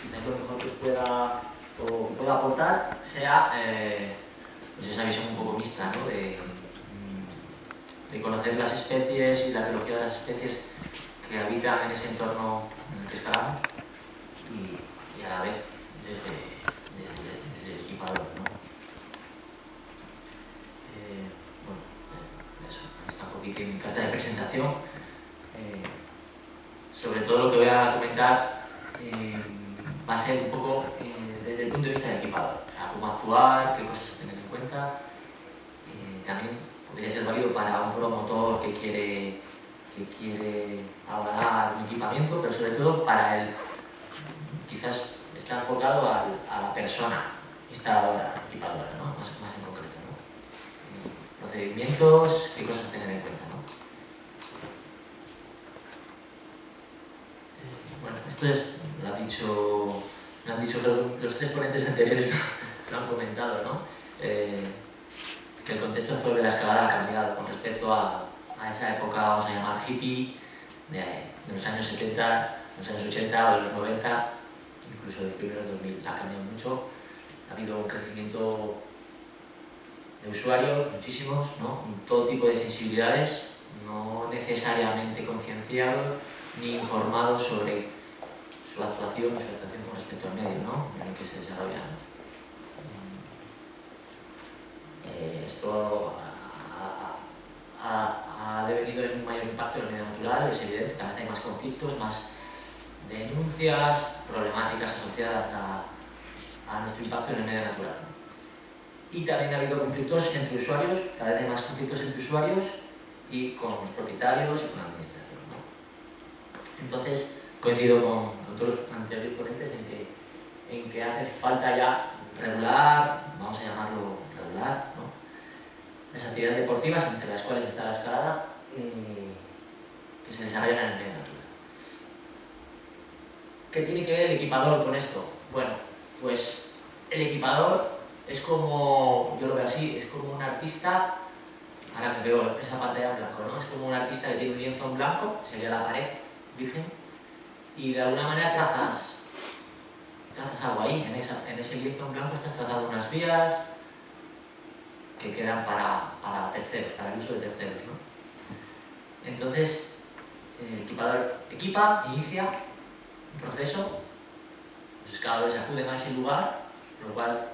quizás lo mejor que os pueda, o que pueda aportar sea pues esa visión un poco mixta, ¿no? De conocer las especies y la biología de las especies que habitan en ese entorno en el que escalamos y a la vez desde el equipador, ¿no? Bueno, eso, ahí está un poquito mi carta de presentación. Sobre todo lo que voy a comentar va a ser un poco desde el punto de vista del equipador, o sea, cómo actuar, qué cosas tener en cuenta. También podría ser válido para un promotor que quiere avalar un equipamiento, pero sobre todo para el, quizás está enfocado a la persona instaladora, equipadora, ¿no? Más en concreto, ¿no? Procedimientos, qué cosas tener en cuenta, ¿no? Bueno, esto es, lo han dicho los tres ponentes anteriores, lo han comentado, ¿no? Que el contexto actual de la escalada ha cambiado con respecto a esa época, vamos a llamar hippie, de los años 70, los años 80 o de los 90, incluso de los primeros 2000. Ha cambiado mucho, ha habido un crecimiento de usuarios, muchísimos, ¿no? Todo tipo de sensibilidades, no necesariamente concienciados ni informados sobre su actuación con respecto al medio, ¿no? En el que se desarrolla. Esto ha devenido en un mayor impacto en el medio natural, es evidente, cada vez hay más conflictos, más denuncias, problemáticas asociadas a nuestro impacto en el medio natural. Y también ha habido conflictos entre usuarios, cada vez hay más conflictos entre usuarios y con los propietarios y con la administración, ¿no? Entonces, coincido con todos los anteriores ponentes en que hace falta ya regular, vamos a llamarlo regular, ¿no? Las actividades deportivas, entre las cuales está la escalada, que se desarrollan en el medio natural. ¿Qué tiene que ver el equipador con esto? Bueno, pues el equipador es como, yo lo veo así, es como un artista, ahora que veo esa pantalla en blanco, ¿no? Es como un artista que tiene un lienzo en blanco, sería la pared virgen, y de alguna manera trazas algo ahí, en ese lienzo en blanco estás trazando unas vías que quedan para terceros, para el uso de terceros, ¿no? Entonces, el equipador equipa, inicia un proceso, los escaladores acuden a ese lugar, con lo cual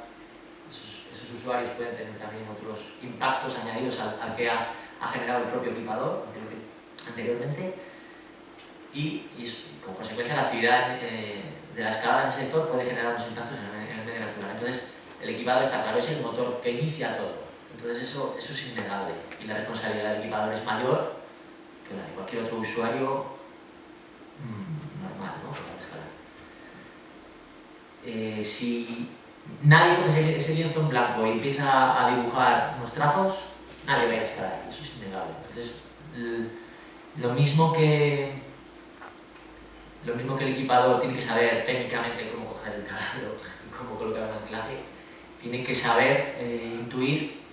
esos usuarios pueden tener también otros impactos añadidos al que ha generado el propio equipador anteriormente, y como consecuencia la actividad de la escalada en ese sector puede generar unos impactos en el medio natural. Entonces, el equipador está claro, es el motor que inicia todo. Entonces eso es innegable, y la responsabilidad del equipador es mayor que la de cualquier otro usuario normal, ¿no? Para escalar. Si nadie coge ese lienzo en blanco y empieza a dibujar unos trazos, nadie va a ir a escalar, eso es innegable. Entonces, lo mismo que el equipador tiene que saber técnicamente cómo coger el taladro y cómo colocar un anclaje, tiene que saber intuir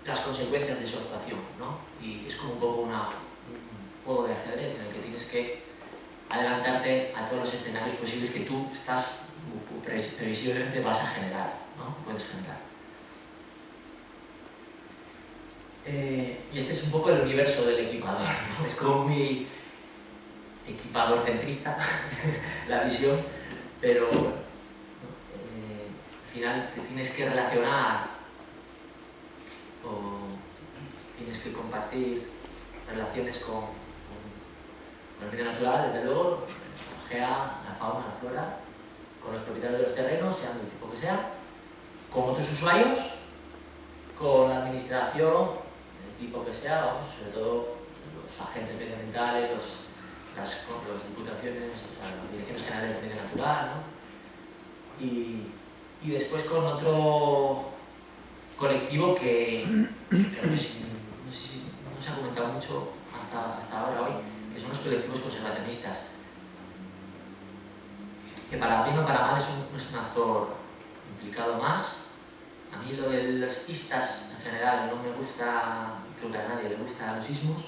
las consecuencias de su actuación, ¿no? Y es como un poco un juego de ajedrez en el que tienes que adelantarte a todos los escenarios posibles que tú previsiblemente vas a generar, ¿no? Puedes generar. Y este es un poco el universo del equipador, ¿no? Es como muy equipador centrista la visión, pero al final te tienes que relacionar o tienes que compartir relaciones con el medio natural, desde luego, la gea, la fauna, la flora, con los propietarios de los terrenos, sean del tipo que sea, con otros usuarios, con la administración, del tipo que sea, vamos, sobre todo los agentes medioambientales, las diputaciones, o sea, las direcciones generales de medio natural, ¿no? Y después con otro colectivo que creo que no se ha comentado mucho hasta ahora hoy, que son los colectivos conservacionistas, que para bien o para mal es un actor implicado más. A mí lo de los istas en general no me gusta, creo que a nadie le gustan los ismos,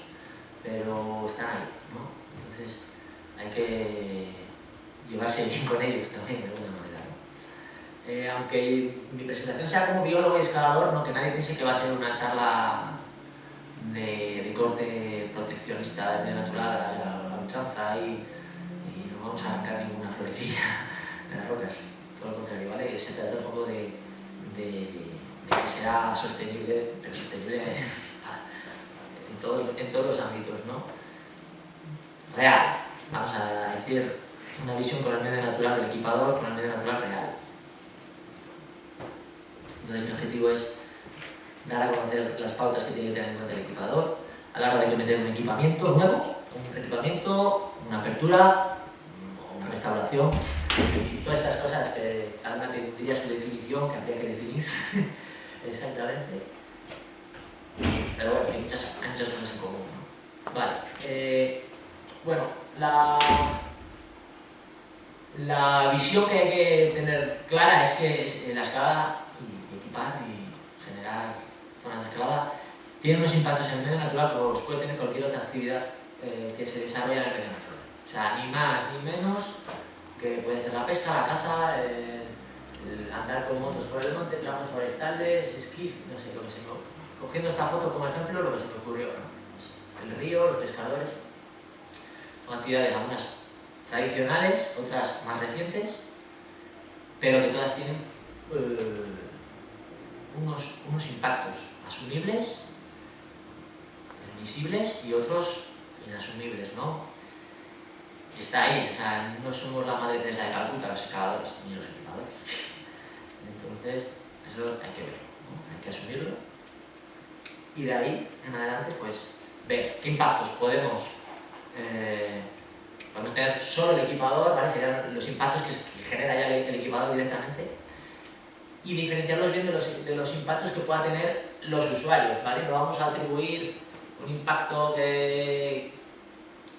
pero están ahí, ¿no? Entonces hay que llevarse bien con ellos también, de alguna manera, ¿no? Aunque mi presentación sea como biólogo y escalador, no que nadie piense que va a ser una charla de corte proteccionista del medio natural a la ultranza y no vamos a arrancar ninguna florecilla de las rocas, todo lo contrario, ¿vale? Que se trata un poco de que sea sostenible, pero sostenible en todos los ámbitos, ¿no? Real, vamos a decir, una visión con el medio natural del equipador, con el medio natural real. Entonces mi objetivo es dar a conocer las pautas que tiene que tener en cuenta el equipador a la hora de meter un equipamiento nuevo, un equipamiento, una apertura o una restauración, y todas estas cosas que cada una tendría su definición, que habría que definir exactamente. Pero bueno, hay muchas cosas en común, ¿no? Vale. Bueno, la visión que hay que tener clara es que la escalada y equipar y generar zonas de escalada tiene unos impactos en el medio natural que puede tener cualquier otra actividad que se desarrolla en el medio natural. O sea, ni más ni menos que puede ser la pesca, la caza, el andar con motos por el monte, tramos forestales, esquí, no sé, lo que se me... Cogiendo esta foto como ejemplo, lo que se me ocurrió, ¿no? El río, los pescadores, son actividades algunas tradicionales, otras más recientes, pero que todas tienen unos impactos asumibles, visibles y otros inasumibles, ¿no? Y está ahí, o sea, no somos la Madre Teresa de Calcuta, los escaladores ni los equipadores. Entonces, eso hay que verlo, ¿no? Hay que asumirlo. Y de ahí en adelante, pues, ver qué impactos podemos tener solo el equipador, ¿vale? Serían los impactos que genera ya el equipador directamente, y diferenciarlos bien de los impactos que puedan tener los usuarios, ¿vale? No vamos a atribuir un impacto que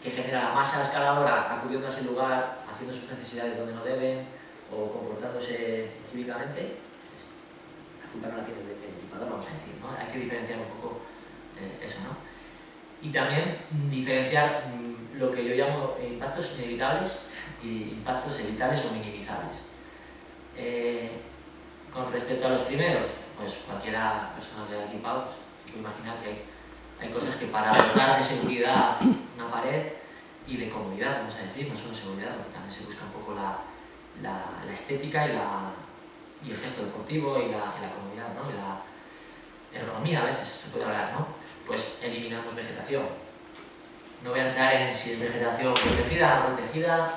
genera la masa escaladora acudiendo a ese lugar, haciendo sus necesidades donde no deben o comportándose cívicamente. La culpa no la tiene el equipador, vamos a decir, ¿no? Hay que diferenciar un poco eso, ¿no? Y también diferenciar lo que yo llamo impactos inevitables y impactos evitables o minimizables. Con respecto a los primeros, pues cualquiera persona que haya equipado pues, se puede imaginar que hay cosas que para dotar de seguridad una pared y de comodidad, vamos a decir, no solo seguridad, porque también se busca un poco la estética y el gesto deportivo y la comodidad, ¿no? Y la ergonomía a veces se puede hablar, ¿no? Pues eliminamos vegetación. No voy a entrar en si es vegetación protegida o no protegida,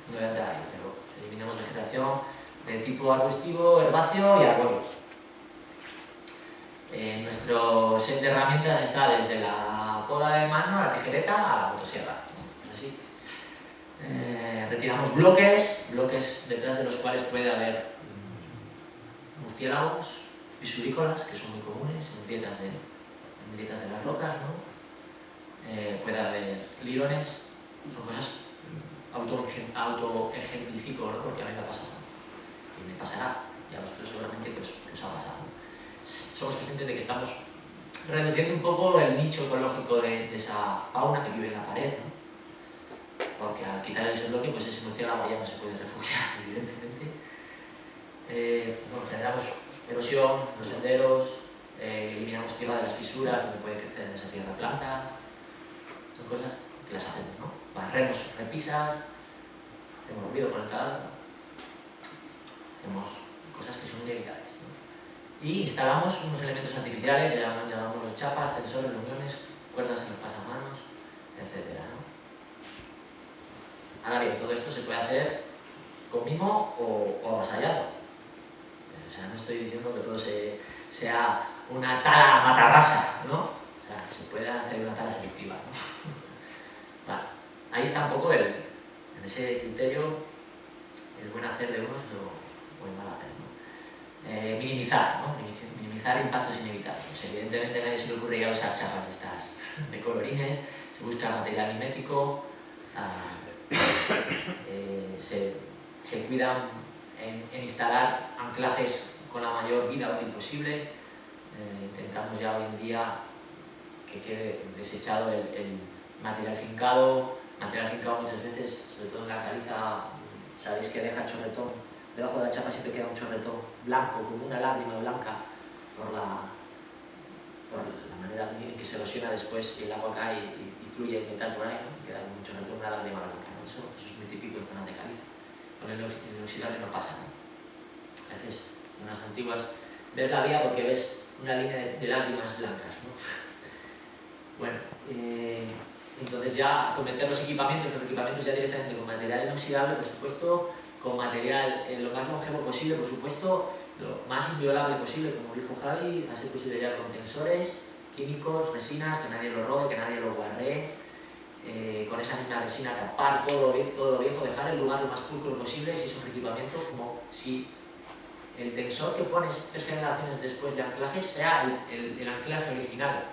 no voy a entrar ahí, pero eliminamos vegetación de tipo arbustivo, herbáceo y arbóreo. Nuestro set de herramientas está desde la poda de mano a la tijereta a la motosierra, ¿no? Así. Retiramos bloques detrás de los cuales puede haber murciélagos, fisurícolas, que son muy comunes en grietas de las rocas, ¿no? Puede haber lirones, son cosas auto-ejemplifico, ¿no? Porque a mí me ha pasado, ¿no? Y me pasará, y a vosotros seguramente que os ha pasado. Somos conscientes de que estamos reduciendo un poco el nicho ecológico de esa fauna que vive en la pared, ¿no? Porque al quitar ese bloque, pues ese murciélago ya no se puede refugiar, evidentemente. Bueno, generamos erosión, los senderos, eliminamos tierra de las fisuras donde puede crecer en esa tierra plantas. Son cosas que las hacemos, ¿no? Barremos repisas, hacemos ruido con el taladro, hacemos cosas que son inevitables, ¿no? Y instalamos unos elementos artificiales, llamamos los chapas, tensores, reuniones, cuerdas en los pasamanos, etc., ¿no? Ahora bien, todo esto se puede hacer con mimo o avasallado. O sea, no estoy diciendo que todo sea una tala matarrasa, ¿no? O sea, se puede hacer una tala selectiva, ¿no? Vale. Ahí está un poco en ese criterio, el buen hacer de unos o el mal hacer, ¿no? Minimizar, ¿no? Minimizar impactos inevitables. Pues evidentemente a nadie se le ocurre ya usar chapas de estas de colorines, se busca material mimético, se cuidan en instalar anclajes con la mayor vida útil posible. Intentamos ya hoy en día que quede desechado el material fincado muchas veces, sobre todo en la caliza, sabéis que deja el chorretón, debajo de la chapa siempre queda un chorretón blanco, como una lágrima blanca, por la manera en que se erosiona después y el agua cae y fluye el metal por ahí, ¿no? Queda un chorretón, una lágrima blanca, ¿no? Eso es muy típico en zonas de caliza. Con el inoxidable no pasa, ¿no? A veces, en unas antiguas, ves la vía porque ves una línea de lágrimas blancas, ¿no? Bueno, entonces ya con meter los equipamientos ya directamente con material inoxidable, por supuesto, con material lo más longevo posible, por supuesto, lo más inviolable posible, como dijo Javi, a ser posible ya con tensores, químicos, resinas, que nadie lo robe, que nadie lo guarde, con esa misma resina tapar todo lo viejo, dejar el lugar lo más pulcro posible, si es un equipamiento, como si el tensor que pones 3 generaciones después de anclaje sea el anclaje original,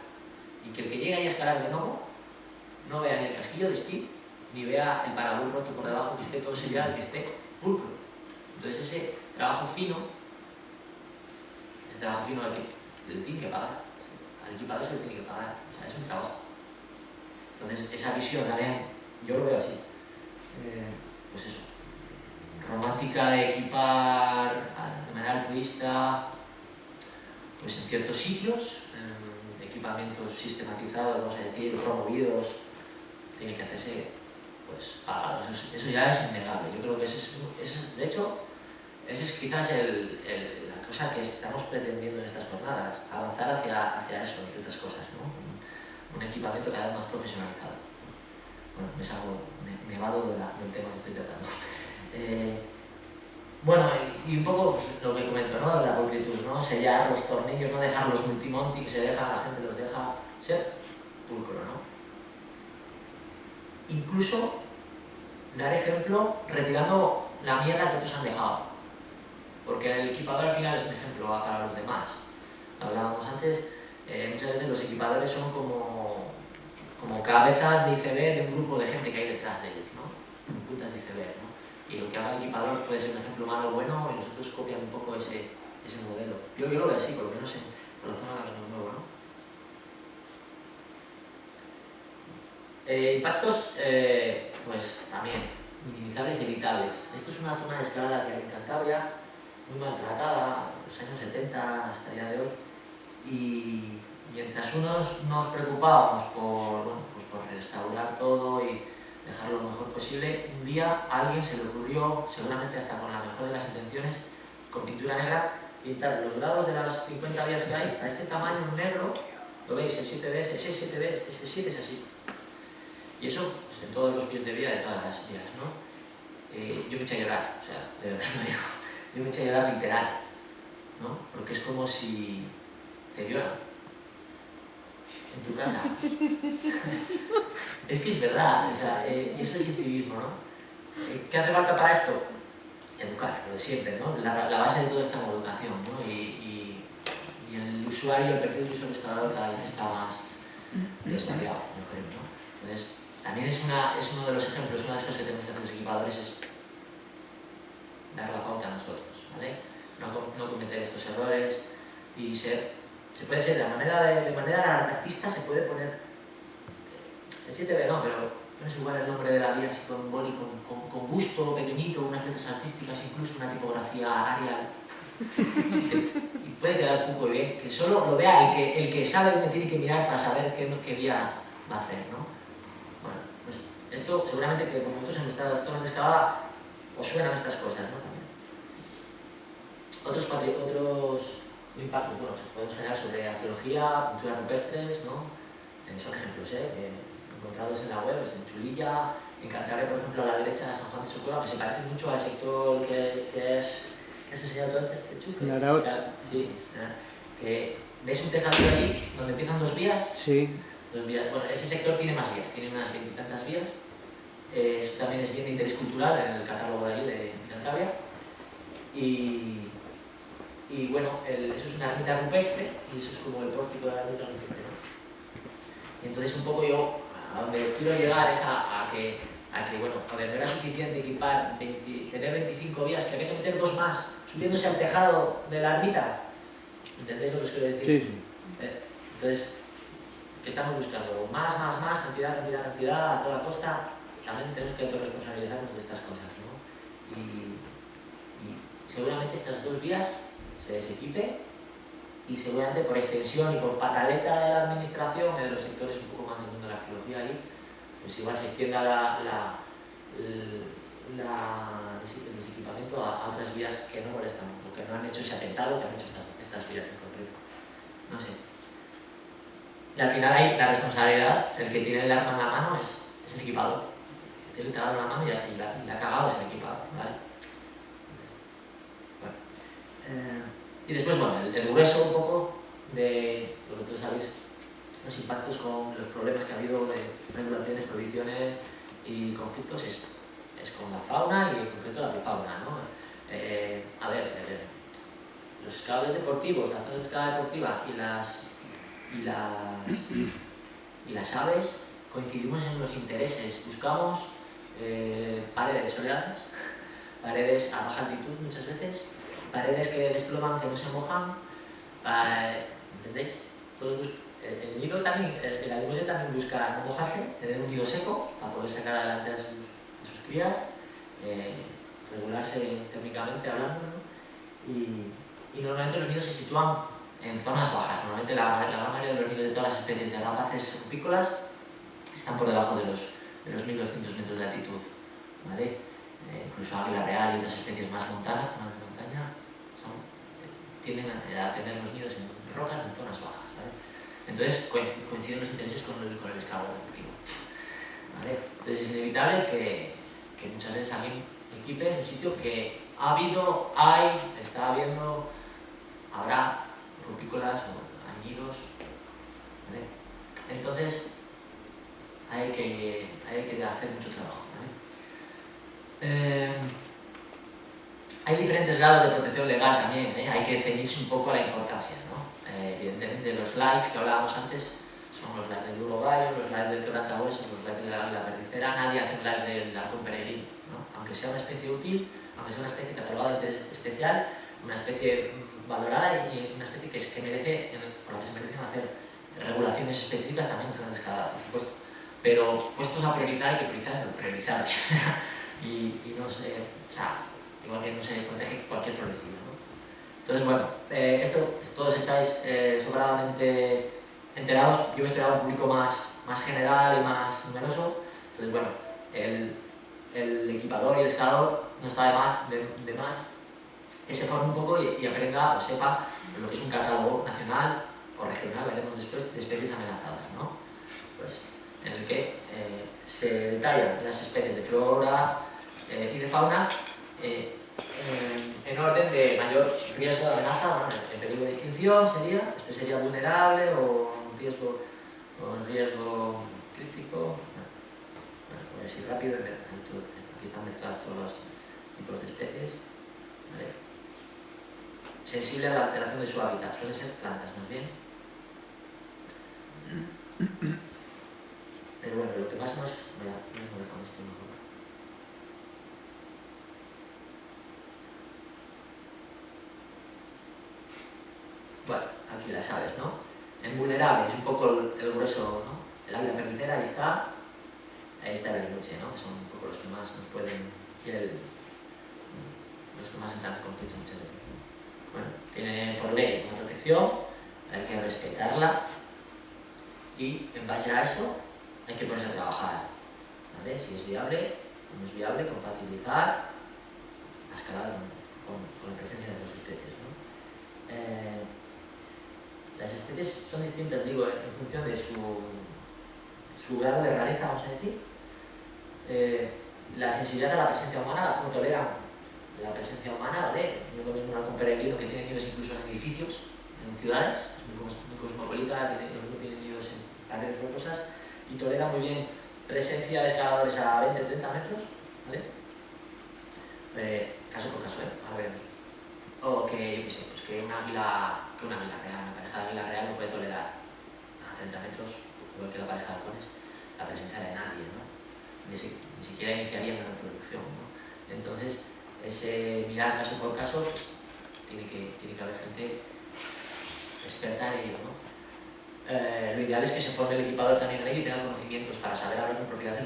y que el que llegue ahí a escalar de nuevo no vea ni el casquillo de esquí, ni vea el parabús roto por debajo, que esté todo sellado, que esté pulcro. Entonces ese trabajo fino le tiene que pagar, al equipador se le tiene que pagar, o sea, es un trabajo. Entonces esa visión también, yo lo veo así, pues eso, romántica de equipar de manera altruista, pues en ciertos sitios, equipamientos sistematizados, vamos a decir, promovidos, tiene que hacerse pues pagados. Eso ya es innegable. Yo creo que de hecho, esa es quizás la cosa que estamos pretendiendo en estas jornadas, avanzar hacia eso, entre otras cosas, ¿no? Un equipamiento cada vez más profesionalizado. Bueno, me vado del tema que estoy tratando. Bueno, y un poco pues, lo que comento, ¿no? La pulcritud, ¿no? Sellar los tornillos, no dejar los multimonti que se deja, la gente los deja ser pulcro, ¿no? Incluso dar ejemplo retirando la mierda que otros han dejado, porque el equipador al final es un ejemplo para los demás. Hablábamos antes, muchas veces los equipadores son como cabezas de iceberg de un grupo de gente que hay detrás de ellos, ¿no? Puntas de iceberg, ¿no? Y lo que haga el equipador puede ser un ejemplo humano bueno y nosotros copian un poco ese modelo. Yo lo veo así, por lo menos por la zona en la que me muevo, ¿no? Impactos, pues también, minimizables y evitables. Esto es una zona de escalada que hay en Cantabria, muy maltratada, en los años 70 hasta el día de hoy, y mientras unos nos preocupábamos por restaurar todo y dejarlo lo mejor posible, un día a alguien se le ocurrió, seguramente hasta con la mejor de las intenciones, con pintura negra, pintar los grados de las 50 vías que hay a este tamaño negro. Lo veis, el 7B, ese 7B, ese 7 es así. Y eso pues, en todos los pies de vía de todas las vías, ¿no? Yo me eché a llorar, o sea, de verdad lo digo. Yo me eché a llorar literal, ¿no? Porque es como si te lloran en tu casa. Es que es verdad, o sea, y eso es incivismo, ¿no? ¿Qué hace falta para esto? Educar, lo de siempre, ¿no? La base de todo está en educación, ¿no? Y el usuario, el perfil del usuario escalador cada vez está más desvariado, yo creo, ¿no? Entonces, también es uno de los ejemplos, una de las cosas que tenemos que hacer los equipadores es dar la pauta a nosotros, ¿vale? No cometer estos errores y se puede ser, de manera artista se puede poner, el 7B no, pero no es igual el nombre de la vía así con boli, con busto pequeñito, unas letras artísticas, incluso una tipografía Arial. Y puede quedar un poco bien, que solo lo vea el que sabe dónde tiene que mirar para saber qué vía va a hacer, ¿no? Bueno, pues esto seguramente que como vosotros en nuestras zonas de escalada os suenan estas cosas, ¿no? También. Otros impactos, bueno, se podemos generar sobre arqueología, pinturas rupestres, ¿no? Son ejemplos, encontrados en la web, pues en Chulilla, en Cantabria, por ejemplo, a la derecha, San Juan de Socorro, que se parece mucho al sector que has enseñado tú antes, Chu. Sí, que ves un tejadillo allí donde empiezan 2 vías. Sí. 2 vías. Bueno, ese sector tiene más vías, tiene unas 20 y tantas vías. Eso también es bien de interés cultural en el catálogo de ahí de Cantabria. Y bueno, eso es una ermita rupestre y eso es como el pórtico de la ermita rupestre, ¿no? Y entonces un poco yo, a donde quiero llegar es a que bueno, joder, no era suficiente equipar, tener 25 vías, que había que meter 2 más, subiéndose al tejado de la ermita. ¿Entendéis lo que os quiero decir? Sí, sí. Entonces, ¿qué estamos buscando? Más, cantidad, a toda costa. También tenemos que autorresponsabilizarnos de estas cosas, ¿no? y seguramente estas dos vías se desequipe y seguramente por extensión y por pataleta de la administración, de los sectores un poco más del mundo de la arqueología ahí, pues igual se extienda el desequipamiento a otras vías que no molestan, porque no han hecho ese atentado que han hecho estas vías en concreto. No sé. Y al final hay la responsabilidad, el que tiene el arma en la mano es el equipador. El que tiene el taladro en la mano y la ha cagado es el equipador, ¿vale? Bueno. Y después, bueno, el grueso un poco de lo que todos sabéis, los impactos con los problemas que ha habido de regulaciones, prohibiciones y conflictos es con la fauna y en concreto la avifauna, ¿no? Los escaladores deportivos, las zonas de escalada deportiva y las aves coincidimos en los intereses. Buscamos paredes soleadas, paredes a baja altitud muchas veces, paredes que desploman, que no se mojan, ¿entendéis? El nido también, el alimoche también busca no mojarse, tener un nido seco para poder sacar adelante a sus crías, regularse térmicamente hablando, ¿no? Y normalmente los nidos se sitúan en zonas bajas. Normalmente la gran mayoría de los nidos de todas las especies de rapaces opícolas están por debajo de los 1200 metros de altitud, ¿vale? Incluso águila real y otras especies más de montaña tienden a tener los nidos en rocas en zonas bajas, ¿vale? Entonces coinciden los intereses con el escalado deportivo, ¿vale? Entonces es inevitable que muchas veces alguien equipe en un sitio que ha habido, está habiendo, habrá rupícolas o añidos, ¿vale? Entonces hay que hacer mucho trabajo, ¿vale? Hay diferentes grados de protección legal también, ¿eh? Hay que ceñirse un poco a la importancia, ¿no? Evidentemente los live que hablábamos antes son los live del urogallo, los live del quebrantahuesos, los live de la perdicera. Nadie hace un live del halcón peregrino, ¿no? Aunque sea una especie útil, aunque sea una especie catalogada de interés especial, una especie valorada y una especie que merece, por la que se merecen hacer regulaciones específicas también en zonas de escalada, por supuesto. Pero puestos a priorizar, hay que priorizar. y no sé, o sea, igual que no se protege cualquier florecido, ¿no? Entonces, bueno, todos estáis sobradamente enterados. Yo esperaba un público más general y más numeroso. Entonces, bueno, el equipador y el escalador no está de más que se forme un poco y aprenda o sepa lo que es un catálogo nacional o regional, veremos después, de especies amenazadas, ¿no? Pues, en el que se detallan las especies de flora y de fauna en orden de mayor riesgo de amenaza, bueno, en peligro de extinción sería, después sería vulnerable o en riesgo crítico. Bueno, voy a ir rápido, aquí están mezcladas todos los tipos de especies, ¿vale? Sensible a la alteración de su hábitat, suelen ser plantas más bien. Pero bueno, lo que más nos... Voy a mover con esto mejor. Bueno, aquí las aves, ¿no? En vulnerable, es un poco el grueso, ¿no? El águila perdicera, ahí está el alimoche, ¿no? Que son un poco los que más nos pueden... los que más entran en conflicto muchas veces, ¿no? Bueno, tiene por ley una protección, hay que respetarla y en base a eso hay que ponerse a trabajar, ¿vale? Si es viable o no es viable, compatibilizar la escalada con la presencia de las especies, ¿no? Las especies son distintas, digo, en función de su grado de rareza, vamos a decir. La sensibilidad a la presencia humana, cómo toleran la presencia humana, ¿vale? No es lo mismo un halcón peregrino que tiene nidos incluso en edificios, en ciudades, es muy cosmopolita, tiene nidos en paredes rocosas y tolera muy bien presencia de escaladores a 20-30 metros, ¿vale? Caso por caso, ahora veremos. O que, yo qué sé, pues que una águila real, una pareja de águila real no puede tolerar a 30 metros, igual que la pareja de halcones, la presencia de nadie, ¿no? Ni siquiera iniciarían la reproducción, ¿no? Entonces, ese mirar caso por caso, pues, tiene que haber gente experta en ello, ¿no? Lo ideal es que se forme el equipador también en ello y tenga conocimientos para saber hablar con propiedad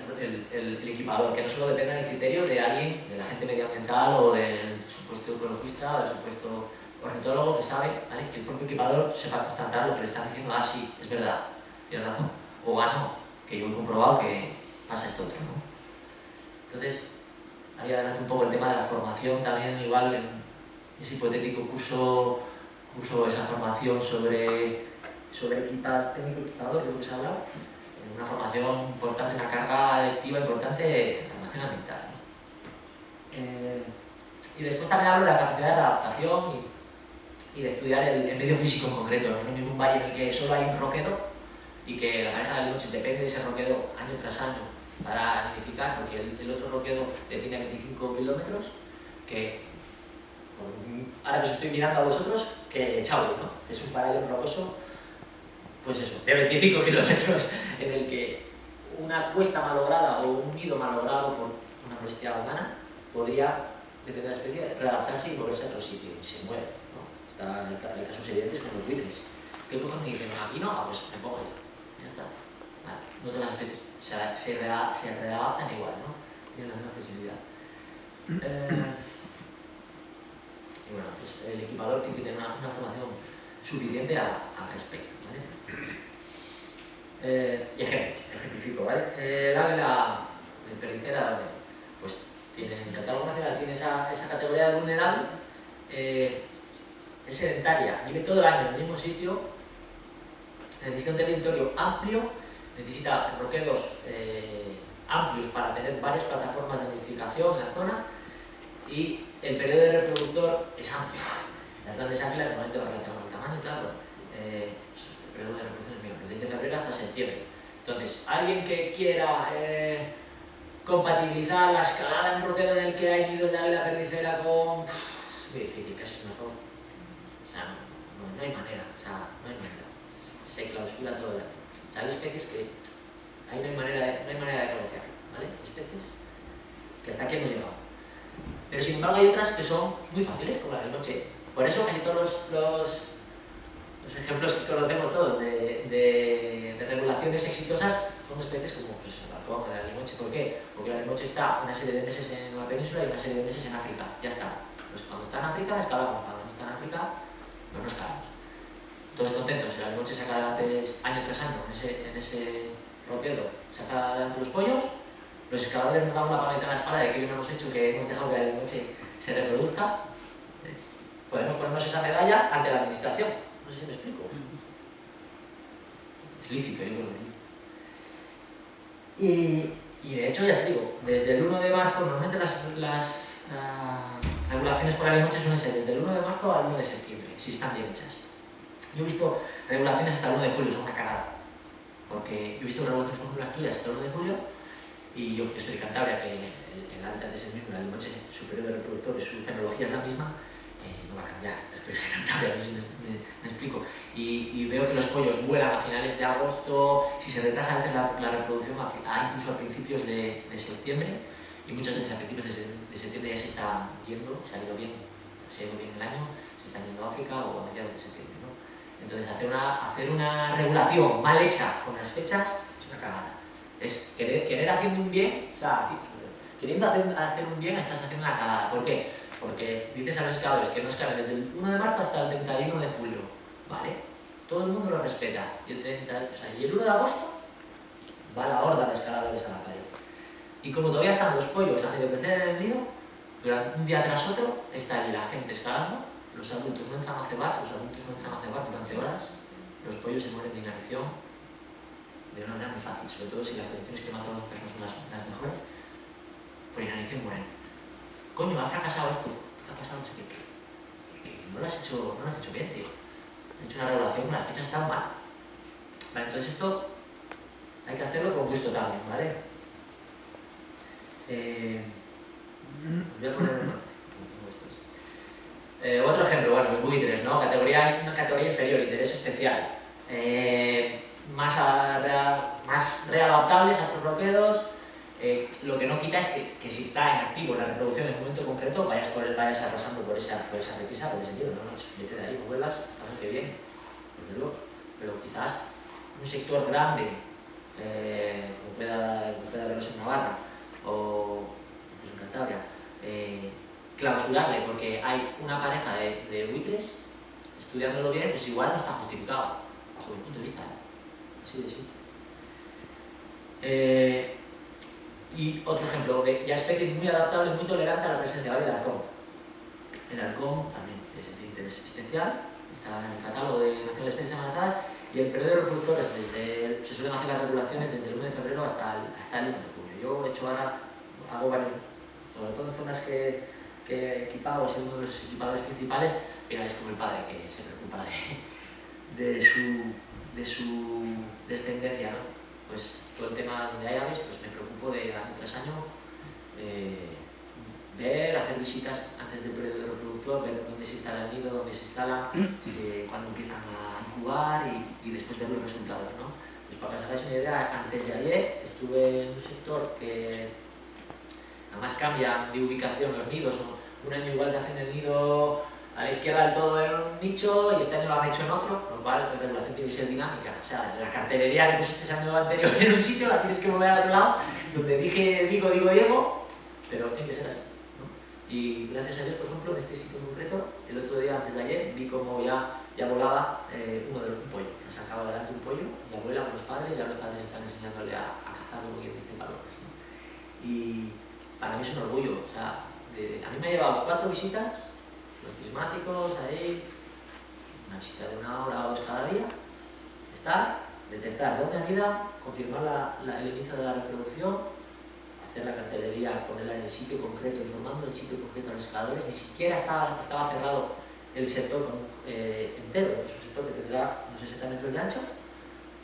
el equipador, que no solo dependa del criterio de alguien, de la gente agente medioambiental o del supuesto ecologista o del supuesto ornitólogo que sabe, ¿vale?, que el propio equipador sepa constatar lo que le están diciendo, ah, sí, es verdad, tienes razón, o ah, no, que yo he comprobado que pasa esto otro, ¿no? Entonces, ahí adelante un poco el tema de la formación también, igual en ese hipotético curso esa formación sobre técnico equipador, creo que se ha hablado, una formación importante, una carga lectiva importante de formación ambiental, ¿no? Y después también hablo de la capacidad de adaptación y de estudiar el medio físico en concreto. No es ningún valle en el que solo hay un roquedo y que la maneja de Alimoches depende de ese roquedo año tras año para nidificar, porque el otro roquedo tiene 25 kilómetros, que ahora que os estoy mirando a vosotros, que Chaui, ¿no? Es un paralelo rocoso, pues eso, de 25 kilómetros, en el que una cuesta malograda o un nido malogrado por una bestia humana podría, depende de la especie, readaptarse y volverse a otro sitio y se muere, ¿no? Hay casos evidentes como los buitres. ¿Qué cojones me dicen? Aquí no, pues me pongo yo. Ya está. Vale. No todas las especies se readaptan igual, ¿no? Tienen la misma flexibilidad. Y bueno, pues el equipador tiene que tener una formación suficiente al respecto, ¿vale? Y ejemplifico, ¿vale? El águila pericera, pues tiene, en el catálogo nacional tiene esa categoría de vulnerable, es sedentaria, vive todo el año en el mismo sitio, necesita un territorio amplio, necesita roquedos amplios para tener varias plataformas de nidificación en la zona, y el periodo de reproductor es amplio. Las grandes águilas normalmente van relacionadas con el tamaño y tal, el periodo de reproducción es muy amplio, desde febrero hasta septiembre. Entonces, alguien que quiera compatibilizar la escalada en un roquedo en el que hay nidos de águila perdicera con... es muy difícil, casi es mejor. O sea, no hay manera, o sea, no hay manera. Se clausura todo el año. O sea, hay especies que ahí no hay manera de negociarlo, ¿vale? Especies que hasta aquí hemos llegado. Pero sin embargo hay otras que son muy fáciles, como la alimoche. Por eso casi todos los ejemplos que conocemos todos de regulaciones exitosas son especies como pues, el halcón, el alimoche. ¿Por qué? Porque el alimoche está una serie de meses en la península y una serie de meses en África. Ya está. Pues cuando está en África escalamos, cuando no está en África no escalamos. Todos contentos, el alimoche saca adelante año tras año en ese roquedo, saca adelante los pollos. Los excavadores nos dan una paleta en la espalda de que bien hemos hecho, que hemos dejado que la alimoche se reproduzca. Podemos ponernos esa medalla ante la administración. No sé si me explico. Es lícito, yo creo que sí. Y de hecho, ya os digo, desde el 1 de marzo, normalmente las regulaciones por alimoche suelen ser desde el 1 de marzo al 1 de septiembre, si están bien hechas. Yo he visto regulaciones hasta el 1 de julio, son una cagada. Porque yo he visto regulaciones, por ejemplo, las tuyas hasta el 1 de julio, y yo soy de Cantabria, que el hábitat es el mismo, el alimoche, su periodo de reproductor y su fenología es la misma, no va a cambiar. Estoy de Cantabria, no sé si me explico. Y veo que los pollos vuelan a finales de agosto, si se retrasa a veces la reproducción, incluso a principios de septiembre, y muchas veces a principios de septiembre ya se está yendo, se ha ido bien el año, se está yendo a África o a mediados de septiembre, ¿no? Entonces hacer una regulación mal hecha con las fechas es una cagada. Es querer haciendo un bien, o sea, queriendo hacer un bien estás haciendo una cagada. ¿Por qué? Porque dices a los escaladores que no escalen desde el 1 de marzo hasta el 31 de julio, ¿vale? Todo el mundo lo respeta. Y el 1 de agosto va la horda de escaladores a la calle. Y como todavía están los pollos a medio crecer en el nido, durante un día tras otro está la gente escalando, los adultos no entran a cebar durante horas, los pollos se mueren de inanición de una manera muy fácil, sobre todo si las condiciones climatológicas no son las mejores, por inanición mueren. Coño, ha fracasado esto, ¿qué ha pasado? No sé qué. Que no lo has hecho bien, tío. Has hecho una regulación, las fechas están mal. Vale, entonces esto hay que hacerlo con gusto también, ¿vale? Voy a poner otro ejemplo, bueno, los buitres, ¿no? Una categoría inferior, interés especial. Más readaptables a tus roquedos. Lo que no quita es que si está en activo la reproducción en un momento concreto, vayas arrasando por esa repisa, por ese sentido, no, vete de ahí, no vuelvas, está muy que bien, desde luego, pero quizás un sector grande, como pueda verlos en Navarra o pues en Cantabria, clausurarle porque hay una pareja de buitres estudiándolo bien, pues igual no está justificado, bajo mi punto de vista. Así de simple. Y otro ejemplo, ya especie muy adaptable, muy tolerante a la presencia, ¿vale? El halcón. El halcón también es de interés especial, está en el catálogo de Naciones Especies Amenazadas, y el periodo de reproductores, se suelen hacer las regulaciones desde el 1 de febrero hasta el 1 de junio. Yo he hecho ahora, hago varios, sobre todo en zonas que he equipado, soy uno de los equipadores principales, mira, es como el padre que se preocupa de su descendencia, ¿no? Pues todo el tema donde hay aves, pues me preocupo de hace 3 años ver, hacer visitas antes del periodo reproductor, ver dónde se instala el nido, dónde se instala, cuándo empiezan a incubar y después ver los resultados, ¿no? Pues para que os hagáis una idea, antes de ayer estuve en un sector que además cambian de ubicación los nidos, un año igual que hacen el nido a la izquierda del todo en un nicho y este año lo han hecho en otro, con lo cual la regulación tiene que ser dinámica. O sea, la cartelería que pusiste el año anterior en un sitio la tienes que mover al otro lado, donde dije Diego, pero tiene que ser así, ¿no? Y gracias a Dios, por ejemplo, en este sitio en concreto, el otro día, antes de ayer, vi como ya volaba un pollo, que sacaba adelante un pollo, y abuela con los padres, ya los padres están enseñándole a cazar, como quien dice, valores, ¿no? Y para mí es un orgullo, o sea, a mí me ha llevado 4 visitas, los prismáticos, ahí, una visita de 1 hora o 2 cada día, detectar dónde anida, confirmar el inicio de la reproducción, hacer la cartelería, ponerla en el sitio concreto, informando el sitio concreto a los escaladores. Ni siquiera estaba cerrado el sector entero, es un sector que tendrá unos 60 metros de ancho,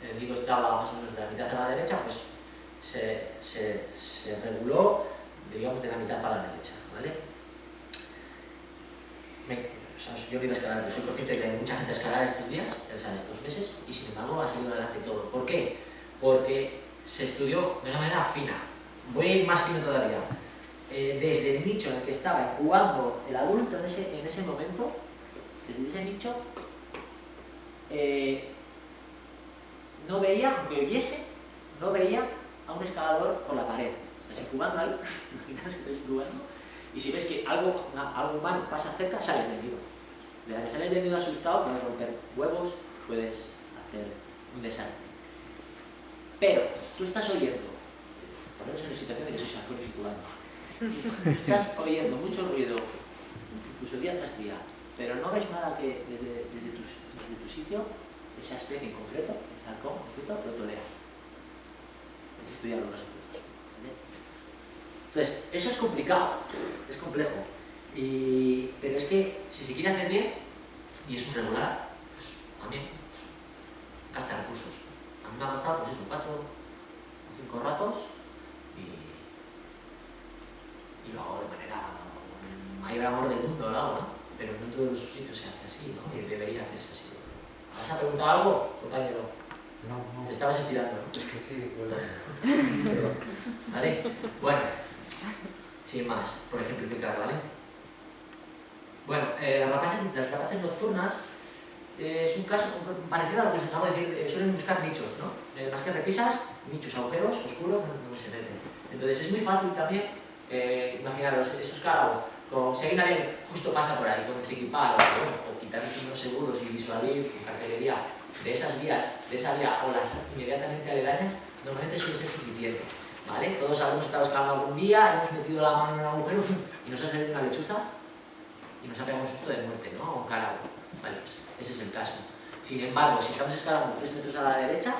el nido estaba más o menos de la mitad a la derecha, pues se reguló, digamos, de la mitad para la derecha, ¿vale? Yo no iba a escalar, pero soy consciente de que hay mucha gente a escalar estos días, o sea, estos meses, y sin embargo ha salido adelante todo. ¿Por qué? Porque se estudió de una manera fina. Voy a ir más fino todavía. Desde el nicho en el que estaba incubando el adulto en ese momento, desde ese nicho, no veía, aunque oyese, no veía a un escalador por la pared. Estás incubando ahí, imaginaos que estás incubando, y si ves que algo humano pasa cerca, sales del nido. De la que sales del nido asustado, puedes romper huevos, puedes hacer un desastre. Pero tú estás oyendo, poneros en la situación de que sois halcones incubando, estás oyendo mucho ruido, incluso día tras día, pero no ves nada que desde tu sitio, esa especie en concreto, ese halcón en concreto, lo tolera. Hay que estudiarlo los aspectos. Entonces, eso es complicado, es complejo, pero es que si se quiere hacer bien, y eso es regular, pues también gasta recursos. A mí me ha costado, pues eso, 4 o 5 ratos y lo hago de manera, mayor amor del mundo, lo hago, ¿no? Pero no en todos los sitios se hace así, ¿no? Y debería hacerse así. ¿Vas a preguntar algo, compañero? No. Te estabas estirando, ¿no? Es que sí, bueno. ¿Vale? Bueno. Sin más, por ejemplificar, ¿vale? Bueno, las rapaces nocturnas es un caso parecido a lo que os acabo de decir, suelen buscar nichos, ¿no? Más que repisas, nichos, agujeros oscuros donde se meten. Entonces es muy fácil también, imaginaros, esos carabos, si hay una vía que justo pasa por ahí, con desequipar o quitar unos seguros y disuadir con cartelería de esas vías, de esa vía o las inmediatamente aledañas, normalmente suele ser suficiente. ¿Vale? Todos habremos estado escalando algún día, hemos metido la mano en un agujero y nos ha salido una lechuza y nos ha pegado un susto de muerte, ¿no? O un carabo. Vale, pues ese es el caso. Sin embargo, si estamos escalando 3 metros a la derecha,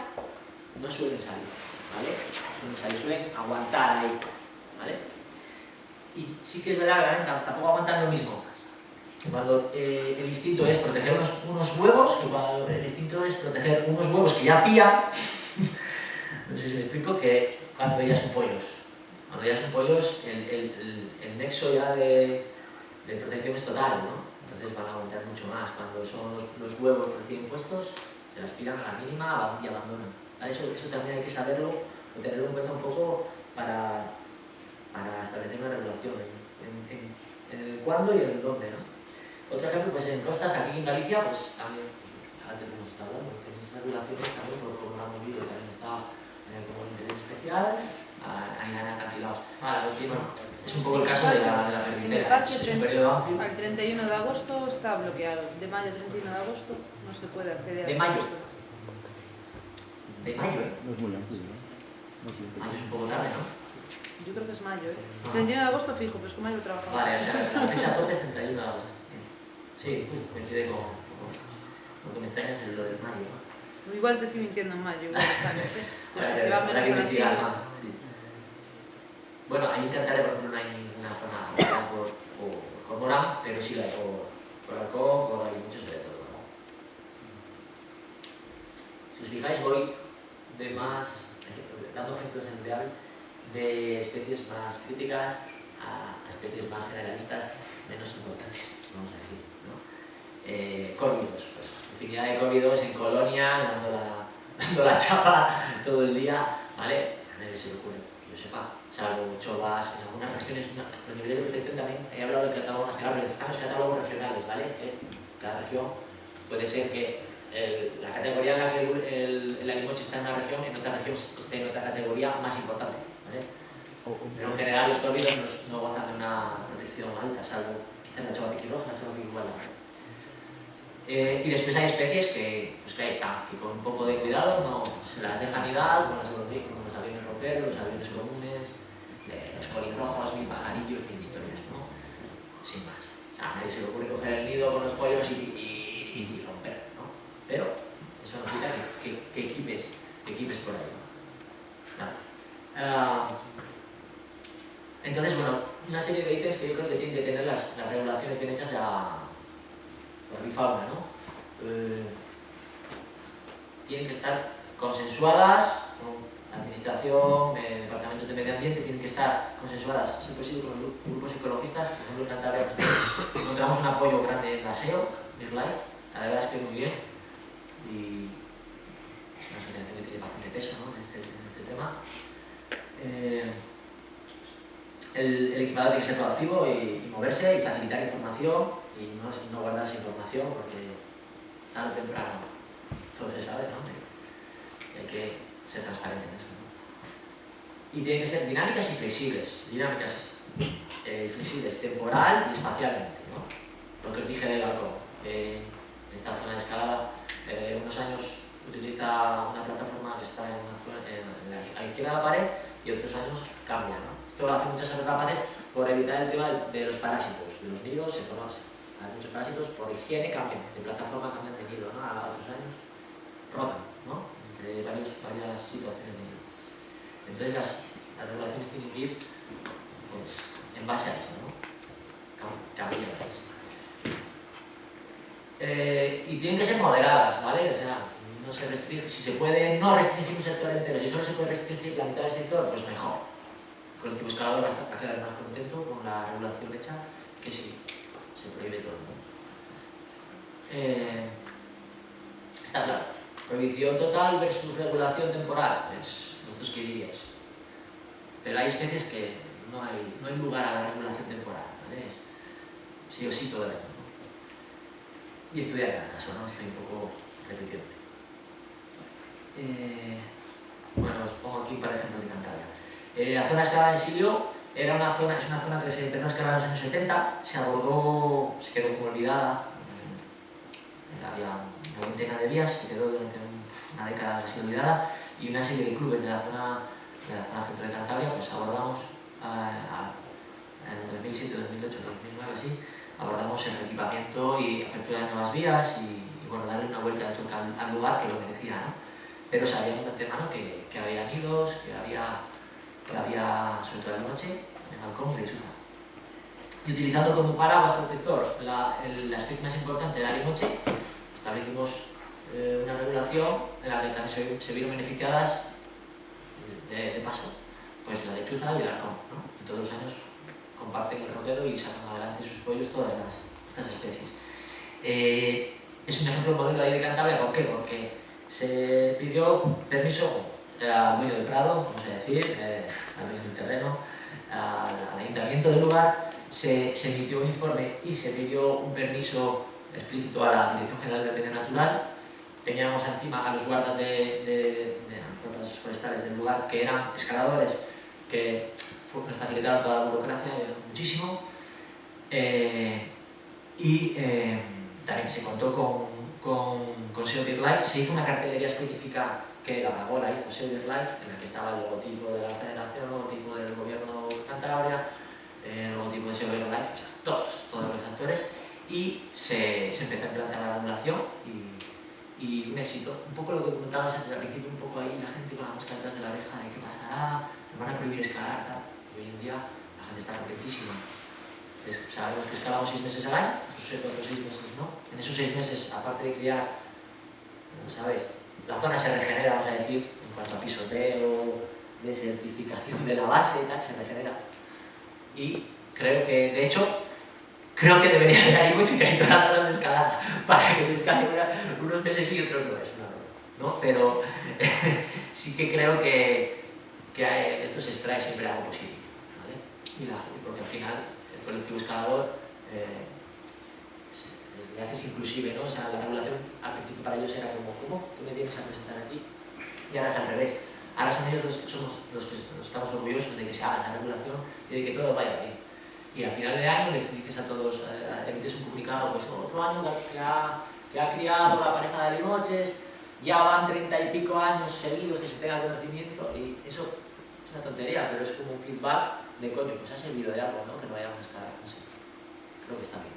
no suelen salir, ¿vale? Suelen aguantar ahí, ¿vale? Y sí que es verdad que tampoco aguantan lo mismo. Cuando el instinto es proteger unos huevos, que cuando el instinto es proteger unos huevos que ya pían, no sé si me explico, que cuando ya son pollos. Cuando ya son pollos, el nexo ya de protección es total, ¿no? Entonces van a aguantar mucho más. Cuando son los huevos recién puestos, se las piran a la mínima y abandonan. Eso también hay que saberlo o tenerlo en cuenta un poco para establecer una regulación en el cuándo y en el dónde, ¿no? Otro ejemplo, pues en costas, aquí en Galicia, pues también, antes hemos estado hablando, tenéis regulaciones también por un gran movido, también está como interés especial, hay acantilados. Vale, bueno, es un poco el caso de la perdicera, es un periodo amplio. Al 31 de agosto está bloqueado. De mayo al 31 de agosto no se puede acceder a ¿De mayo? De mayo, No es muy amplio, ¿no? Mayo es un poco tarde, ¿no? Yo creo que es mayo, 31 de agosto fijo, pero es que mayo trabajamos. Vale, o sea, la fecha tope es 31 de agosto. Sí, pues coincide con... Lo que me extraña es lo del mayo, ¿no? Igual te estoy mintiendo en mayo, igual sabes, Los que se van menos a las islas. Sí. Bueno, ahí en Cantabria, por ejemplo, no hay ninguna zona por cormorán, pero sí la hay por halcón, hay muchos de todo, ¿no? Si os fijáis, voy de más, dando ejemplos en aves, de especies más críticas a especies más generalistas, menos importantes, vamos a decir, ¿no? Córvidos, pues, infinidad de córvidos en colonia, dando la chapa todo el día, ¿vale? A nadie se le ocurre, que yo sepa, salvo chovas, en algunas regiones, los niveles de protección también, he hablado del catálogo nacional, pero están los catálogos regionales, ¿vale? Cada región puede ser que la categoría en la que el animoche está en una región, en otra región esté en otra categoría más importante, ¿vale? Pero en general los córvidos no gozan de una protección alta, salvo quizás la chova piquirroja, la chova piquiguala. Y después hay especies que, pues que ahí están, que con un poco de cuidado no se las dejan nidar, como los aviones roperos, los aviones comunes, los colibrijos, mil pajarillos, mil historias, ¿no? Sin más. A nadie se le ocurre coger el nido con los pollos y romper, ¿no? Pero eso no quita que equipes por ahí, ¿no? Vale. Entonces, bueno, una serie de ítems que yo creo que tienen que tener las regulaciones bien hechas por Bifauna, ¿no? Tienen que estar consensuadas con la administración, departamentos de medio ambiente, tienen que estar consensuadas, si es posible, con los grupos ecologistas. Por ejemplo, en Cantabria encontramos un apoyo grande en la SEO, BirdLife, la verdad es que muy bien, y es una asociación que tiene bastante peso, ¿no? en este tema. El equipador tiene que ser proactivo y moverse y facilitar información y no guardarse información porque tarde o temprano todo se sabe, ¿no? Y hay que ser transparente en eso, ¿no? Y tienen que ser dinámicas y flexibles. Dinámicas y flexibles temporal y espacialmente, ¿no? Lo que os dije del halcón. En esta zona de escalada, unos años utiliza una plataforma que está a la izquierda de la pared y otros años cambia, ¿no? Esto lo hacen muchas capaces por evitar el tema de los parásitos, de los nidos y formarse. Hay muchos parásitos por higiene cambian, de plataforma cambian de nido, ¿no? A otros años rotan, ¿no? Entre varias situaciones de nido. Entonces las regulaciones tienen que ir pues, en base a eso, ¿no? Cambiantes. Y tienen que ser moderadas, ¿vale? O sea, no se restringe, si se puede no restringir un sector entero, si solo se puede restringir la mitad del sector, pues mejor. El colectivo escalador va a quedar más contento con la regulación hecha que si se prohíbe todo, ¿no? Está claro. Prohibición total versus regulación temporal. ¿Vosotros qué diríais? Pero hay especies que no hay lugar a la regulación temporal, ¿vale? Es sí o sí todo el año, ¿no? Y estudiar cada caso, ¿no? Estoy un poco repitiendo. Bueno, os pongo aquí para ejemplos de Cantabria. La zona escalada en Silio es una zona que se empezó a escalar en los años 70, se abordó, se quedó como olvidada, había una veintena de vías, se quedó durante una década casi olvidada, y una serie de clubes de la zona centro de Cantabria, pues abordamos en 2007, 2008, 2009, así, abordamos el equipamiento y apertura de nuevas vías y bueno, darle una vuelta de tuerca al lugar que lo merecía, ¿no? Pero sabíamos de antemano que había nidos, que había, sobre todo de noche, en halcón y lechuza. Y utilizando como paraguas protector la especie más importante, la arimoche, establecimos una regulación en la que también se vieron beneficiadas de paso, pues la lechuza y el halcón, ¿no? Y todos los años comparten el ropero y sacan adelante sus pollos todas estas especies. Es un ejemplo modelo ahí de Cantabria, ¿por qué? Porque se pidió permiso al dueño del prado, vamos a decir, al dueño del terreno, al ayuntamiento del lugar, se emitió un informe y se pidió un permiso explícito a la Dirección General del Medio Natural, teníamos encima a los guardas de los guardas forestales del lugar, que eran escaladores, que nos facilitaron toda la burocracia muchísimo. También se contó con Save Your Life. Se hizo una cartelería específica que la pagó, la hizo Save Your Life, en la que estaba el logotipo de la federación, el logotipo del gobierno de Cantabria, el logotipo de Save Your Life, o sea, todos los actores, y se empezó a implantar la regulación y un éxito. Un poco lo que comentabas antes al principio, un poco ahí la gente con la mosca detrás de la oreja de qué pasará, nos van a prohibir escalar, tal. Y hoy en día la gente está contentísima. Sabemos que escalamos 6 meses al año, esos 6 meses no. En esos 6 meses, aparte de criar, ¿sabes? La zona se regenera, vamos a decir, en cuanto a pisoteo, desertificación de la base, tal, se regenera. Y creo que, de hecho, debería haber ahí mucho y casi todas las zonas de escalada para que se escale unos meses y otros no, es una broma, ¿no? Pero sí que creo que esto se extrae siempre algo positivo, ¿vale? Porque al final el colectivo escalador le haces inclusive, ¿no? O sea, la regulación al principio para ellos era como, ¿cómo? Tú me tienes a presentar aquí. Y ahora es al revés. Ahora son ellos somos los que estamos orgullosos de que se haga la regulación y de que todo vaya bien. Y al final de año les dices a todos, emites un comunicado, pues otro año que ha criado la pareja de Limoches, ya van 30 y pico años seguidos que se tenga conocimiento, y eso es una tontería, pero es como un feedback de coño, pues ha servido de algo, ¿no? Que no vayamos a escalar, no sé, creo que está bien.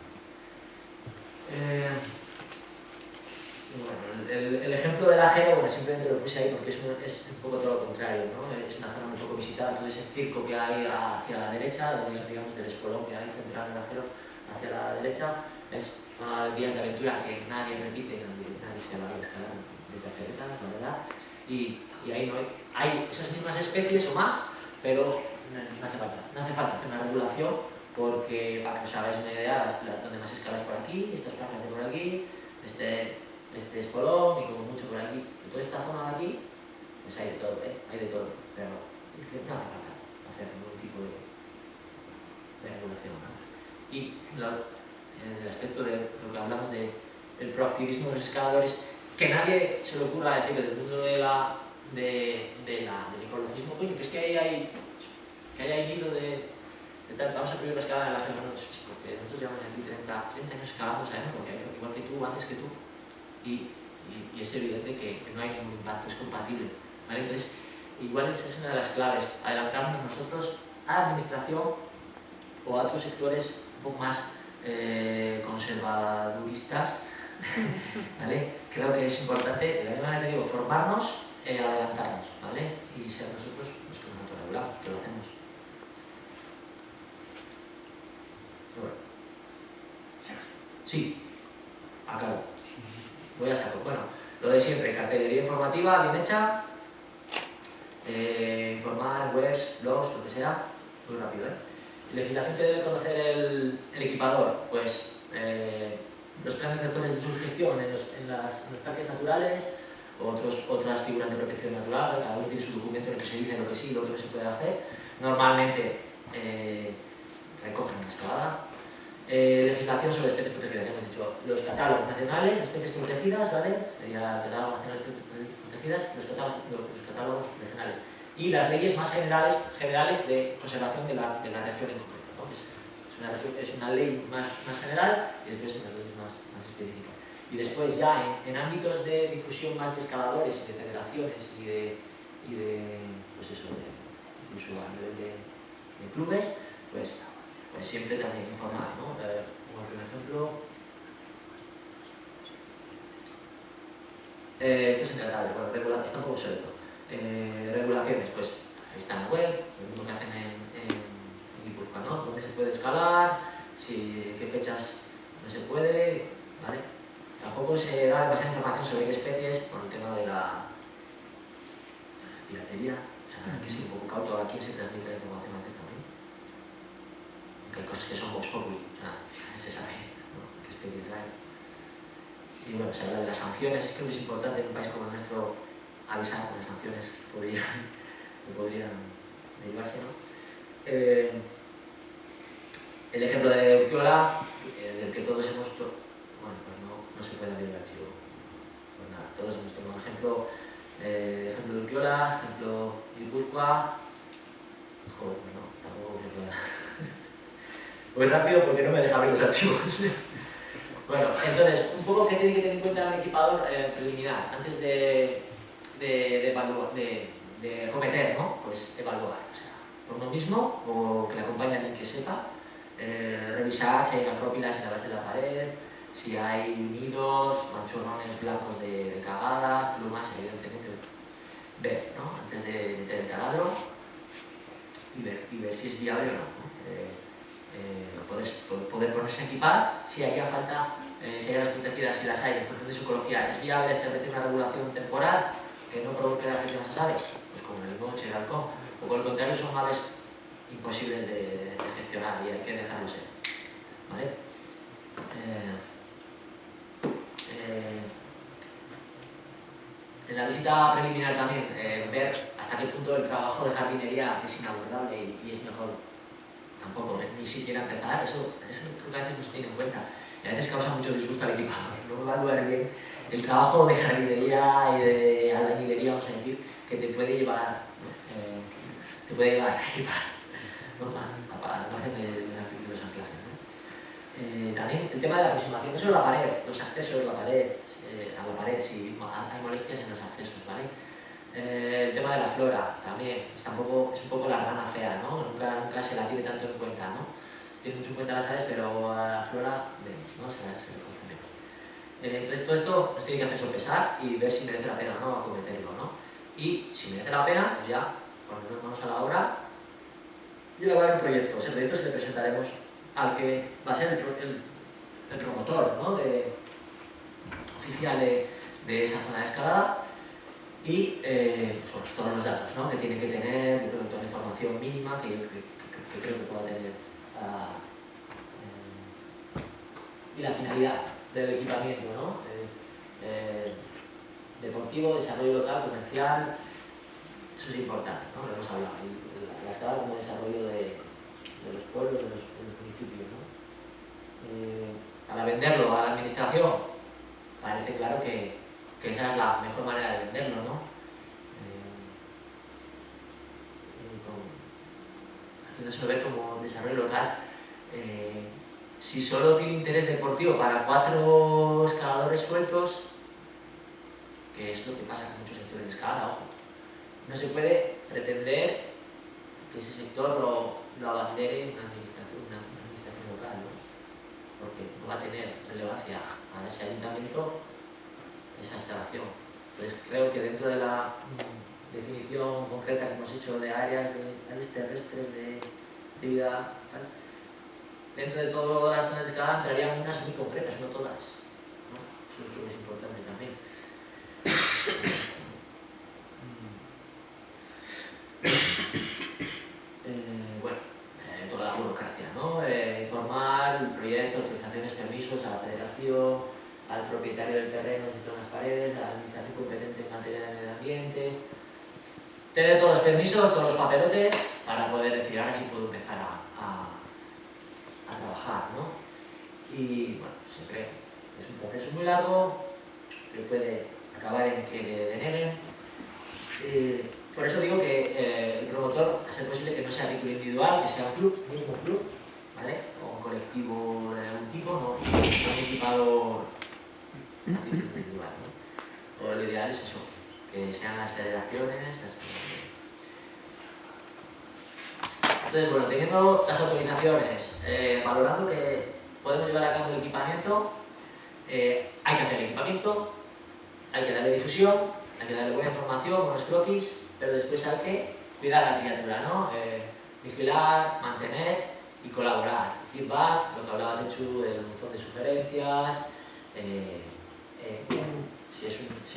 Bueno, el ejemplo del Ajero, bueno, simplemente lo puse ahí porque es un poco todo lo contrario, ¿no? Es una zona muy poco visitada, todo ese circo que hay hacia la derecha, digamos del espolón que hay central del Ajero hacia la derecha, es zona de vías de aventura que nadie repite, nadie se va a escalar desde hace décadas, la verdad, y ahí no hay esas mismas especies o más, pero no hace falta hacer una regulación, porque para que os hagáis una idea, donde más escalas por aquí, estas placas de por aquí, este espolón y como mucho por aquí. Y toda esta zona de aquí, pues hay de todo, hay de todo, pero no hace falta hacer ningún tipo de regulación, ¿no? Y en el aspecto de lo que hablamos del proactivismo de los escaladores, que nadie se le ocurra decir que del mundo del ecologismo, coño, que es que ahí hay hilo de tal, vamos a prohibir la escalada en la Gemma, no, chicos, que nosotros llevamos aquí 30 años escalando, sabemos lo que hay, igual que tú, antes que tú, y es evidente que no hay ningún impacto, es compatible, ¿vale? Entonces, igual esa es una de las claves, adelantarnos nosotros a la administración o a otros sectores un poco más conservaduristas, ¿vale? Creo que es importante, de la misma manera que digo, formarnos, adelantarnos, ¿vale? Y ser nosotros los que nos autorregulamos, que lo hacemos. Sí, acabo. Voy a saco. Bueno, lo de siempre, cartelería informativa bien hecha, informar, webs, blogs, lo que sea, muy rápido, ¿eh? Legislación que debe conocer el equipador, pues los planes rectores de su gestión en los parques naturales, otras figuras de protección natural, cada uno tiene su documento en el que se dice lo que sí y lo que no se puede hacer. Normalmente recogen la escalada. Legislación sobre especies protegidas, ya hemos dicho, los catálogos nacionales de especies protegidas, ¿vale? Sería el catálogo nacional de especies protegidas, los catálogos regionales. Y las leyes más generales de conservación de la región en concreto, ¿no? Es una ley más general y después unas leyes más específicas. Y después ya en ámbitos de difusión más de escaladores y de federaciones y de pues eso, incluso a nivel de clubes, pues siempre también informar, ¿no? Como primer ejemplo, esto es encargable, bueno, está un poco obsoleto. Regulaciones, pues ahí está en la web, lo mismo que hacen en Guipúzcoa, ¿no? Dónde se puede escalar, qué fechas no se puede, ¿vale? Tampoco se da demasiada información sobre qué especies por el tema de la piratería, o sea, que es un poco cauto a quién se transmite la información antes también. Aunque hay cosas que son vox populi, o sea, se sabe, ¿no? Qué especies hay. Y bueno, se habla de las sanciones, creo que es importante en un país como el nuestro avisar con las sanciones que podrían derivarse, ¿no? El ejemplo de Urquiola, del que todos hemos... Bueno, pues no se puede abrir el archivo. pues nada, todos hemos tomado ejemplo de Urquiola, ejemplo Guipúzcoa. Joder, bueno, tampoco me puedo. Voy rápido porque no me deja abrir los archivos. Bueno, entonces, un poco qué tiene que tener en cuenta el equipador preliminar antes de cometer, ¿no? Pues evaluar, o sea, por uno mismo o que le acompañe a alguien que sepa, revisar si hay acrópilas en la base de la pared, si hay nidos, manchurrones blancos de cagadas, plumas, evidentemente, ver, ¿no? Antes de meter el taladro y ver si es viable o no. Poder ponerse a equipar si haría falta, si hay áreas protegidas, si las hay, en función de su ecología. ¿Es viable establecer una regulación temporal que no provoque la afección a esas aves? Pues como el moche, el halcón. O por el contrario, son aves imposibles de gestionar y hay que dejarlo ser. ¿Vale? En la visita preliminar también, ver hasta qué punto el trabajo de jardinería es inabordable y es mejor tampoco, ni siquiera empezar, eso creo que a veces no se tiene en cuenta. Y a veces causa mucho disgusto al equipador, no evaluar bien el trabajo de jardinería y de albañilería, vamos a decir, que te puede llevar, te puede llevar a equipar, ¿no? A margen de los anclajes, ¿no? También el tema de la aproximación, eso es la pared, los accesos, a la pared, si hay molestias en los accesos, ¿vale? El tema de la flora también es un poco la rana fea, ¿no? Nunca se la tiene tanto en cuenta, ¿no? Se tiene mucho en cuenta las aves, pero a la flora menos, ¿no? Se le conoce menos. Entonces todo esto nos tiene que hacer sopesar y ver si merece la pena o no acometerlo, ¿no? Y si merece la pena, pues ya, cuando nos vamos a la obra, y elaborar un proyecto. Ese proyecto se le presentaremos al que va a ser el promotor, ¿no? Oficial de esa zona de escalada. Y pues, todos los datos, ¿no? Que tiene que tener, toda la información mínima que creo que pueda tener y la finalidad del equipamiento, ¿no? Deportivo, desarrollo local, comercial, eso es importante, ¿no? Lo hemos hablado, la escala como desarrollo de los pueblos, de los municipios, ¿no? Para venderlo a la administración parece claro que esa es la mejor manera de venderlo, ¿no? Haciéndose ver como desarrollo local. Si solo tiene interés deportivo para 4 escaladores sueltos, que es lo que pasa con muchos sectores de escalada, ojo, no se puede pretender que ese sector lo abandere una administración local, ¿no? Porque no va a tener relevancia para ese ayuntamiento esa instalación. Entonces creo que dentro de la definición concreta que hemos hecho de áreas terrestres de vida, tal, dentro de todas las zonas de escalada entrarían unas muy concretas, no todas, ¿no? Eso creo que es importante también. Bueno, toda la burocracia, ¿no? Informar el proyecto, autorizaciones, permisos a la federación, al propietario del terreno de todas las paredes, a la administración competente en materia de medio ambiente, tener todos los permisos, todos los papelotes para poder decir ahora sí puedo empezar a trabajar, ¿no? Y bueno, siempre es un proceso muy largo que puede acabar en que le deneguen. Por eso digo que el promotor, a ser posible que no sea título individual, que sea un club, mismo club, ¿vale? O un colectivo de algún tipo, no un equipador a título individual, ¿no? O lo ideal es eso, que sean las federaciones, Entonces, bueno, teniendo las autorizaciones, valorando que podemos llevar a cabo el equipamiento, hay que hacer el equipamiento, hay que darle difusión, hay que darle buena información, buenos croquis, pero después hay que cuidar a la criatura, ¿no? Vigilar, mantener y colaborar. Feedback, lo que hablaba Techu del buzón de sugerencias, si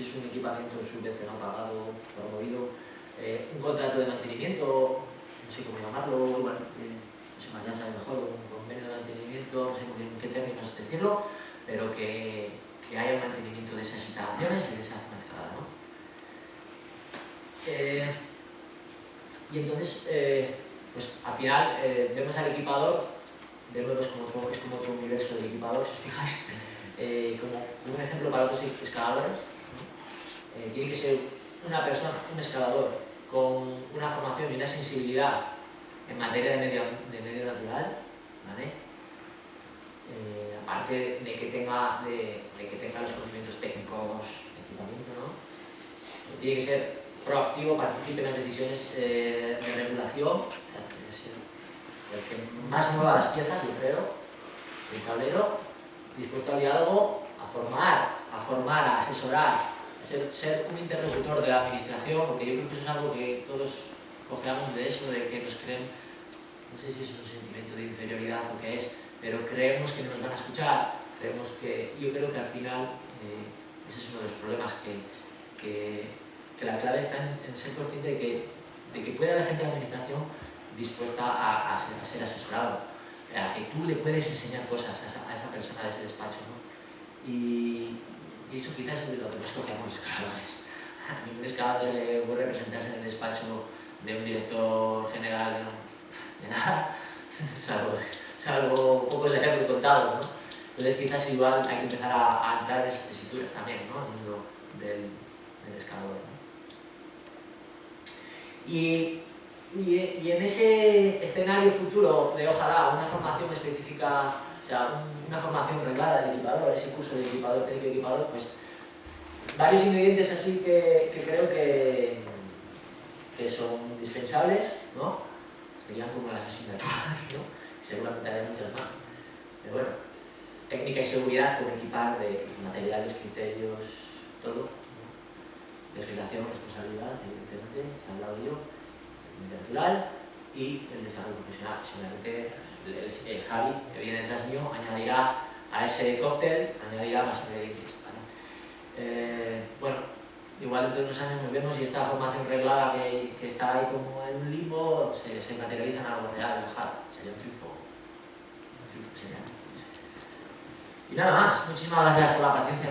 es un equipamiento subvencionado, pagado, promovido, un contrato de mantenimiento, no sé cómo llamarlo, igual, no sé, Mariana sabe mejor, un convenio de mantenimiento, no sé en qué términos decirlo, pero que haya un mantenimiento de esas instalaciones y de esa zona de escalada, ¿no? Y entonces, pues al final vemos al equipador, de nuevo es como otro universo de equipadores, si os fijáis, como un ejemplo para otros escaladores, ¿no? tiene que ser una persona, un escalador con una formación y una sensibilidad en materia de medio natural, ¿vale? Aparte de que tenga los conocimientos técnicos de equipamiento, ¿no? Tiene que ser proactivo, participe en las decisiones de regulación, el que más mueva las piezas, yo creo, el tablero, dispuesto al diálogo, a formar, a asesorar, a ser un interlocutor de la administración, porque yo creo que eso es algo que todos cojeamos de eso, de que nos creen, no sé si es un sentimiento de inferioridad o qué es, pero creemos que no nos van a escuchar, yo creo que al final ese es uno de los problemas, que la clave está en ser consciente de que puede haber gente de la administración dispuesta a ser asesorado, a que tú le puedes enseñar cosas a esa persona de ese despacho, ¿no? Y eso quizás es de lo que más cogemos los escaladores. A ningún escalador se le ocurre presentarse en el despacho de un director general de nada, salvo pocos ejemplos contados, ¿no? Entonces quizás igual hay que empezar a entrar en esas tesituras también, ¿no? En el mundo del escalador, ¿no? Y en ese escenario futuro de ojalá una formación específica, o sea, una formación reglada del equipador, ese curso de equipador, técnico de equipador, pues varios ingredientes así que creo que son indispensables, ¿no? Serían como las asignaturas, ¿no? Seguramente hay muchas más. Pero bueno, técnica y seguridad con equipar de materiales, criterios, todo, ¿no? Legislación, responsabilidad, evidentemente, he hablado yo, el natural y el desarrollo profesional. Seguramente el Javi, que viene detrás mío, añadirá a ese cóctel, añadirá más ingredientes, ¿vale? Bueno, igual dentro de unos años nos vemos y esta formación reglada que está ahí como en un limbo se materializa en algo real, ojalá, sería un triunfo. Y nada más, muchísimas gracias por la paciencia.